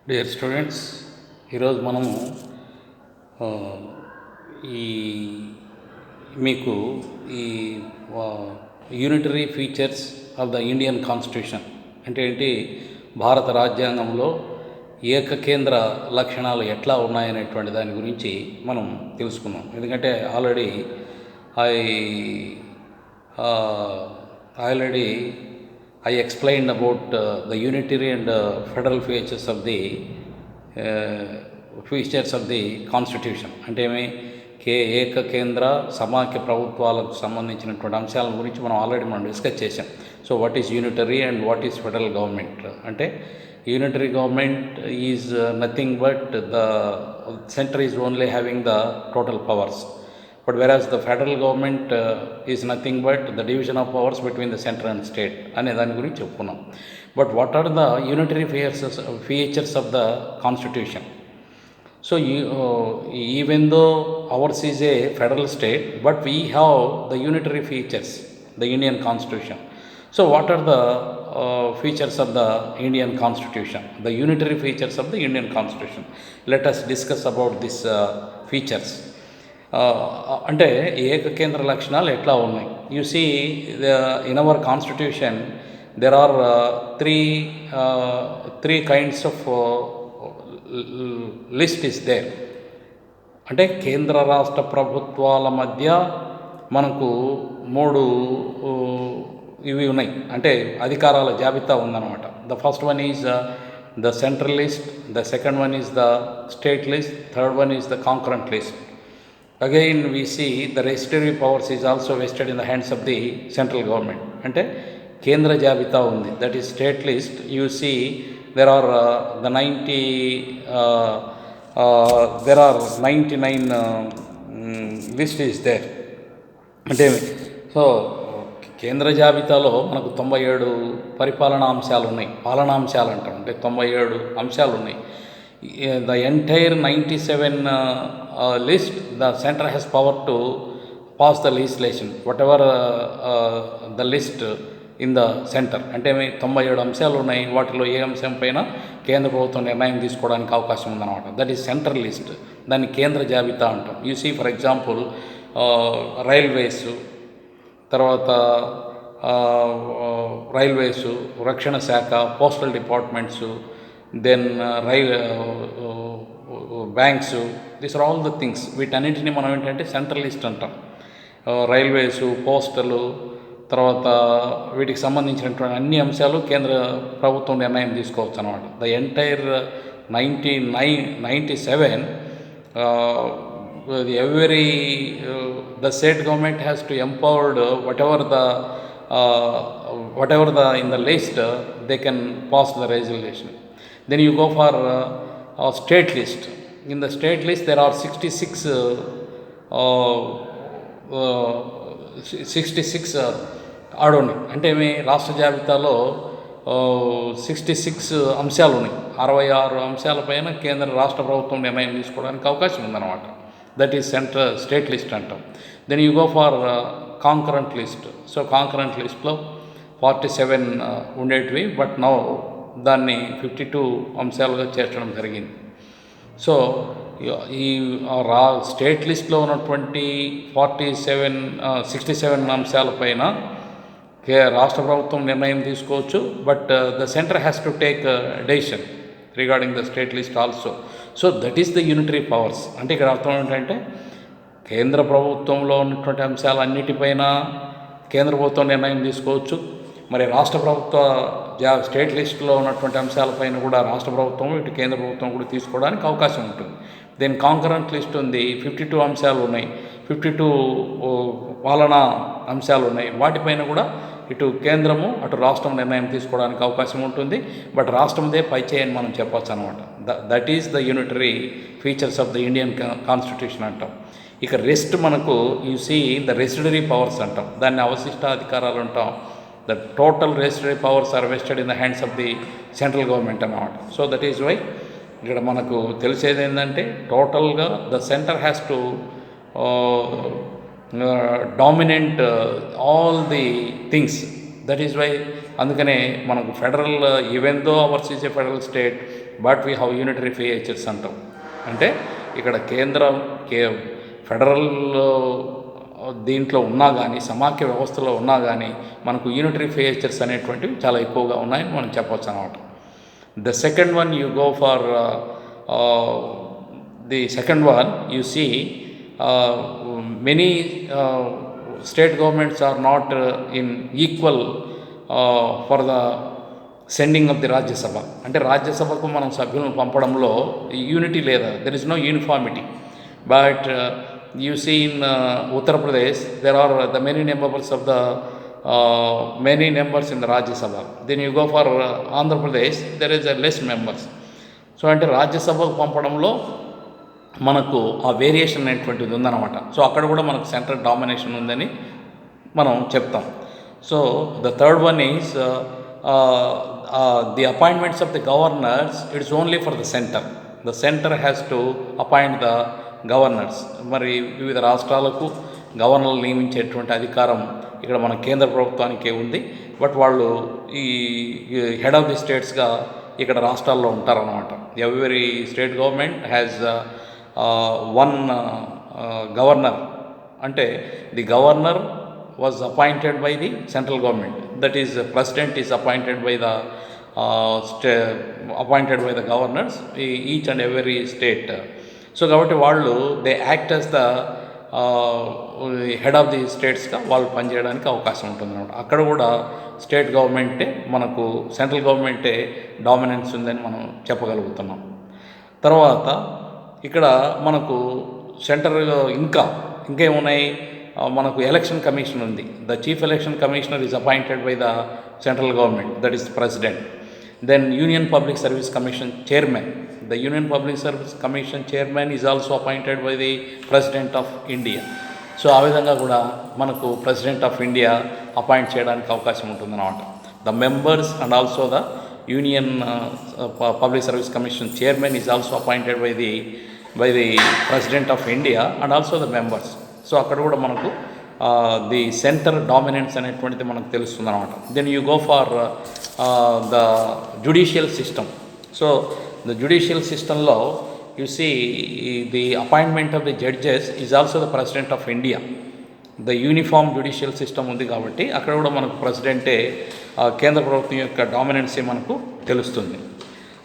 Dear students, ఈరోజు మనము ఆ, ఈ మీకు ఈ unitary features of the Indian constitution అంటే ఏంటి, భారత రాజ్యాంగంలో ఏకకేంద్ర లక్షణాలు ఎట్లా ఉన్నాయనేటువంటి దాని గురించి మనం తెలుసుకున్నాం. ఎందుకంటే I already I explained about the unitary and federal features of the constitution. అంటే ఏక కేంద్ర సమాఖ్య ప్రభుత్వాలకు సంబంధించినటువంటి అంశాల గురించి మనం డిస్కస్ చేసాం. So what is unitary and what is federal government అంటే, unitary government is nothing but the centre is only having the total powers. But whereas the federal government is nothing but the division of powers between the center and state అనే దాని గురించి చెప్పుకున్నాం. But what are the unitary features of the constitution? So even though ours is a federal state, but we have the unitary features, the Indian constitution. So what are the features of the Indian constitution, the unitary features of the Indian constitution? Let us discuss about these features. అంటే ఏకకేంద్ర లక్షణాలు ఎట్లా ఉన్నాయి. You see in our constitution there are three kinds of list is there. అంటే కేంద్ర రాష్ట్ర ప్రభుత్వాల మధ్య మనకు మూడు ఇవి ఉన్నాయి, అంటే అధికారాల జాబితా ఉందన్నమాట. The first one is the central list, the second one is the state list, third one is the concurrent list. Again we see the residuary powers is also vested in the hands of the central government. అంటే కేంద్ర జాబితా ఉంది, that is state list. You see there are 99 list is there. అంటే so కేంద్ర జాబితాలో మనకు 97 పరిపాలనా అంశాలు ఉన్నాయి, పాలనాంశాలు అంటాం. అంటే 97 అంశాలు ఉన్నాయి. The entire 97 list, the center has power to pass the legislation, whatever the list in the center. అంటే 97 అంశాలు ఉన్నాయి, వాటిలో ఏ అంశం పైన కేంద్ర ప్రభుత్వం నిర్ణయం తీసుకోవడానికి అవకాశం ఉందన్నమాట. దట్ ఈస్ సెంట్రల్ లిస్ట్, దాన్ని కేంద్ర జాబితా అంటాం. You see for example railways, తర్వాత రైల్వేసు, రక్షణ శాఖ, postal departments, then banks, these are all the things. వీటన్నింటినీ మనం ఏంటంటే సెంట్రల్ లిస్ట్ అంటాం. రైల్వేసు, పోస్టలు, తర్వాత వీటికి సంబంధించినటువంటి అన్ని అంశాలు కేంద్ర ప్రభుత్వం నిర్ణయం తీసుకోవచ్చు అన్నమాట. The entire 97 every the state government has to empowered whatever the in the list they can pass the resolution. Then you go for state list. In the state list there are 66 ఆడున్నాయి. అంటే రాష్ట్ర జాబితాలో 66 అంశాలు ఉన్నాయి. 66 అంశాలపైన కేంద్ర రాష్ట్ర ప్రభుత్వం నిర్ణయం తీసుకోవడానికి అవకాశం ఉందన్నమాట. దట్ ఈస్ స్టేట్ లిస్ట్ అంటాం. Then you go for concurrent list. So concurrent లిస్ట్లో 47 ఉండేటివి, బట్ నౌ దాన్ని 52 అంశాలుగా చేర్చడం జరిగింది. సో ఈ స్టేట్ లిస్ట్లో ఉన్నటువంటి 67 అంశాలపైన రాష్ట్ర ప్రభుత్వం నిర్ణయం తీసుకోవచ్చు, but the centre has to take decision regarding the state list also. So that is the unitary powers. అంటే ఇక్కడ అర్థం ఏంటంటే, కేంద్ర ప్రభుత్వంలో ఉన్నటువంటి అంశాలన్నిటిపైన కేంద్ర ప్రభుత్వం నిర్ణయం తీసుకోవచ్చు, మరి రాష్ట్ర ప్రభుత్వ స్టేట్ లిస్టులో ఉన్నటువంటి అంశాలపైన కూడా రాష్ట్ర ప్రభుత్వం ఇటు కేంద్ర ప్రభుత్వం కూడా తీసుకోవడానికి అవకాశం ఉంటుంది. దెన్ కాంకరెంట్ లిస్ట్ ఉంది, 52 అంశాలు ఉన్నాయి, 52 పాలనా అంశాలు ఉన్నాయి. వాటిపైన కూడా ఇటు కేంద్రము అటు రాష్ట్రం నిర్ణయం తీసుకోవడానికి అవకాశం ఉంటుంది, బట్ రాష్ట్రందే పైచేయని మనం చెప్పచ్చు అనమాట. That is the unitary features of the Indian constitution అంటాం. ఇక రెస్ట్ మనకు you see the residuary powers అంటాం, దాన్ని అవశిష్ట అధికారాలు అంటాం. The total residuary powers are vested in the hands of the central government అన్నమాట. సో దట్ ఈస్ వై ఇక్కడ మనకు తెలిసేది ఏంటంటే, టోటల్గా the centre has to dominate all the things. That is why అందుకనే మనకు federal, even though ours is a federal state, but we have unitary features అంటాం. అంటే ఇక్కడ కేంద్రం ఫెడరల్ దీంట్లో ఉన్నా కానీ, సమాఖ్య వ్యవస్థలో ఉన్నా కానీ మనకు యూనిటరీ ఫీచర్స్ అనేటువంటివి చాలా ఎక్కువగా ఉన్నాయని మనం చెప్పవచ్చు అన్నమాట. The second one you go for the second one you see many state governments are not in equal for the sending of the Rajya Sabha. అంటే రాజ్యసభకు మనం సభ్యులను పంపడంలో యూనిటీ లేదా, there is no uniformity. But you see in Uttar Pradesh there are the many members of the many members in the Rajya Sabha. Then you go for Andhra Pradesh, there is a less members. So అంటే రాజ్యసభకు పంపడంలో మనకు ఆ variation అనేటువంటిది ఉందన్నమాట. So అక్కడ కూడా మనకు central domination ఉందని మనం చెప్తాం. So the third one is the appointments of the governors, it's only for the centre. The centre has to appoint the governors. మరి వివిధ రాష్ట్రాలకు గవర్నర్లు నియమించేటువంటి అధికారం ఇక్కడ మన కేంద్ర ప్రభుత్వానికే ఉంది. బట్ వాళ్ళు ఈ హెడ్ ఆఫ్ ది స్టేట్స్గా ఇక్కడ రాష్ట్రాల్లో ఉంటారన్నమాట. Every state government has one governor. అంటే the governor was appointed by the central government, that is president is appointed by the governors each and every state. So కాబట్టి వాళ్ళు they act as the head of the స్టేట్స్గా వాళ్ళు పనిచేయడానికి అవకాశం ఉంటుంది అన్నమాట. అక్కడ కూడా స్టేట్ గవర్నమెంటే మనకు సెంట్రల్ గవర్నమెంటే డామినెన్స్ ఉందని మనం చెప్పగలుగుతున్నాం. తర్వాత ఇక్కడ మనకు సెంట్రల్ ఇంకేమున్నాయి, మనకు ఎలక్షన్ కమిషన్ ఉంది. The chief election commissioner is appointed by the central government, that is president. Then union public service commission chairman, the Union Public Service Commission chairman is also appointed by the President of India. So ఆ విధంగా కూడా మనకు president of India appoint చేయడానికి అవకాశం ఉంటుందన్నమాట. The members and also the union public service commission chairman is also appointed by the president of India and also the members. So అక్కడ కూడా మనకు ది సెంటర్ డామినెన్స్ అనేటువంటిది మనకు తెలుస్తుంది అనమాట. Then you go for the judicial system. So the judicial system law, you see the appointment of the judges is also the President of India. The uniform judicial system ఉంది కాబట్టి అక్కడ కూడా మనకు ప్రెసిడెంటే కేంద్ర ప్రభుత్వం యొక్క డామినెన్సీ మనకు తెలుస్తుంది.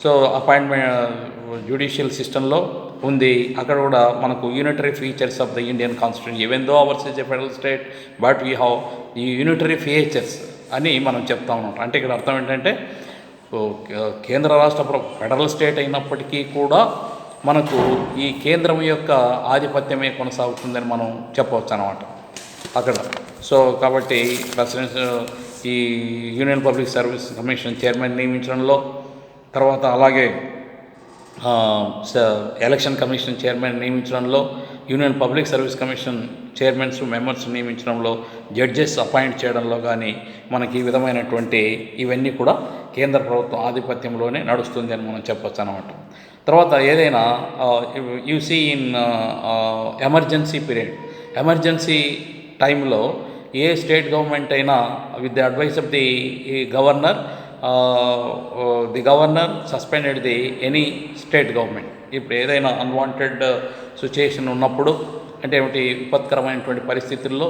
సో అపాయింట్మెంట్ జ్యుడిషియల్ సిస్టంలో ఉంది. అక్కడ కూడా మనకు unitary features of the Indian constitution, even though hours is a federal state but we have ఈ యూనిటరీ ఫీచర్స్ అని మనం చెప్తా ఉన్నాం. అంటే ఇక్కడ అర్థం ఏంటంటే కేంద్ర రాష్ట్ర ఫెడరల్ స్టేట్ అయినప్పటికీ కూడా మనకు ఈ కేంద్రం యొక్క ఆధిపత్యమే కొనసాగుతుందని మనం చెప్పవచ్చు అన్నమాట అక్కడ. సో కాబట్టి ప్రెసిడెంట్ ఈ union public service commission chairman నియమించడంలో, తర్వాత అలాగే ఎలక్షన్ కమిషన్ చైర్మన్ నియమించడంలో, union public service commission chairmans members నియమించడంలో, జడ్జెస్ అపాయింట్ చేయడంలో కానీ మనకి ఈ విధమైనటువంటి ఇవన్నీ కూడా కేంద్ర ప్రభుత్వం ఆధిపత్యంలోనే నడుస్తుంది అని మనం చెప్పచ్చు అన్నమాట. తర్వాత ఏదైనా you see in emergency period, emergency టైంలో ఏ స్టేట్ గవర్నమెంట్ అయినా with the advice of the governor, the governor suspended the any state government. ఇప్పుడు ఏదైనా అన్వాంటెడ్ సిచ్యుయేషన్ ఉన్నప్పుడు, అంటే ఏమిటి విపత్కరమైనటువంటి పరిస్థితుల్లో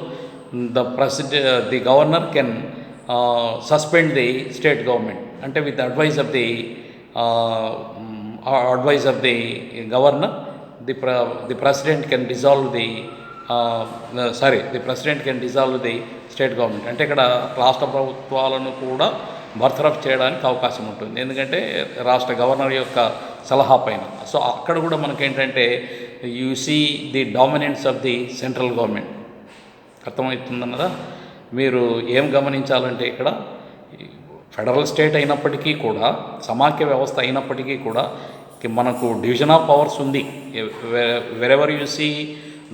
the governor can suspend the state government. అంటే with advice of the governor, the president can dissolve the state government. అంటే ఇక్కడ రాష్ట్ర ప్రభుత్వాలను కూడా బర్తరఫ్ చేయడానికి అవకాశం ఉంటుంది, ఎందుకంటే రాష్ట్ర గవర్నర్ యొక్క సలహా పైన. సో అక్కడ కూడా మనకేంటంటే you see the dominance of the central government. అర్థమవుతుందన్నదా? మీరు ఏం గమనించాలంటే ఇక్కడ ఫెడరల్ స్టేట్ అయినప్పటికీ కూడా, సమాఖ్య వ్యవస్థ అయినప్పటికీ కూడా మనకు డివిజన్ ఆఫ్ పవర్స్ ఉంది. Wherever you see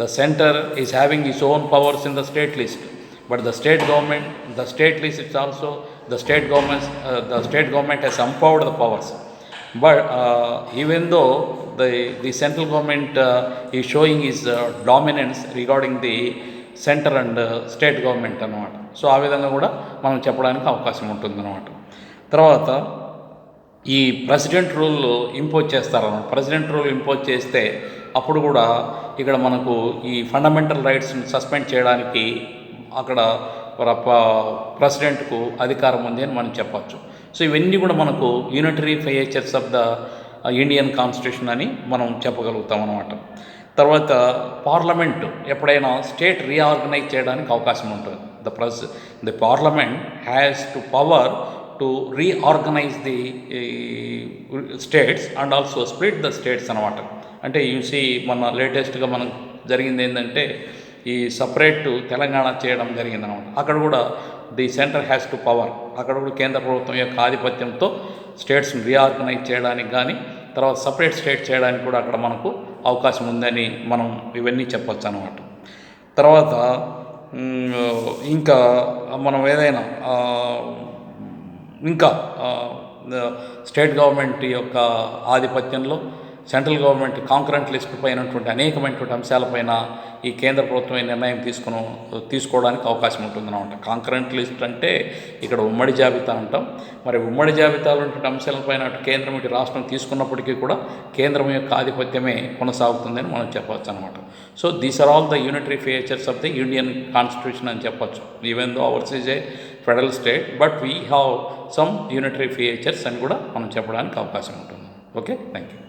the centre is having its own powers in the state list, but the state list, it's also the state government has empowered the powers. But even though the central government is showing its dominance regarding the center and state government అన్నమాట. So ఆ విధంగా కూడా మనం చెప్పడానికి అవకాశం ఉంటుంది అన్నమాట. తర్వాత ఈ ప్రెసిడెంట్ రూల్ ఇంపోజ్ చేస్తారన్నమాట. ప్రెసిడెంట్ రూల్ ఇంపోజ్ చేస్తే అప్పుడు కూడా ఇక్కడ మనకు ఈ ఫండమెంటల్ రైట్స్ని సస్పెండ్ చేయడానికి అక్కడ ప్రెసిడెంట్కు అధికారం ఉంది అని మనం చెప్పచ్చు. సో ఇవన్నీ కూడా మనకు unitary features of the Indian constitution అని మనం చెప్పగలుగుతాం అన్నమాట. తర్వాత పార్లమెంట్ ఎప్పుడైనా స్టేట్ రీఆర్గనైజ్ చేయడానికి అవకాశం ఉంటుంది. The parliament has to power to reorganise the states and also split the states అనమాట. అంటే యూసీ మన లేటెస్ట్గా మనం జరిగింది ఏంటంటే ఈ సపరేట్ తెలంగాణ చేయడం జరిగిందనమాట. అక్కడ కూడా the centre has to power, అక్కడ కూడా కేంద్ర ప్రభుత్వం యొక్క ఆధిపత్యంతో స్టేట్స్ని రీఆర్గనైజ్ చేయడానికి కానీ తర్వాత సపరేట్ స్టేట్ చేయడానికి కూడా అక్కడ మనకు అవకాశం ఉందని మనం ఇవన్నీ చెప్పొచ్చు అనమాట. తర్వాత ఇంకా మనం ఏదైనా ఇంకా స్టేట్ గవర్నమెంట్ యొక్క ఆధిపత్యంలో సెంట్రల్ గవర్నమెంట్ కాంకరెంట్ లిస్ట్ పైనటువంటి అనేకమైనటువంటి అంశాలపైన ఈ కేంద్ర ప్రభుత్వమే నిర్ణయం తీసుకోవడానికి అవకాశం ఉంటుందన్నమాట. కాంకరెంట్ లిస్ట్ అంటే ఇక్కడ ఉమ్మడి జాబితా అంటాం. మరి ఉమ్మడి జాబితాలో ఉన్నటువంటి అంశాలపైన అటు కేంద్రం ఇటు రాష్ట్రం తీసుకున్నప్పటికీ కూడా కేంద్రం యొక్క ఆధిపత్యమే కొనసాగుతుందని మనం చెప్పవచ్చు అనమాట. So these are all the unitary features of the Indian constitution అని చెప్పచ్చు. Even though ours is a federal state but we have some unitary features అని కూడా మనం చెప్పడానికి అవకాశం ఉంటుంది. Okay, thank you.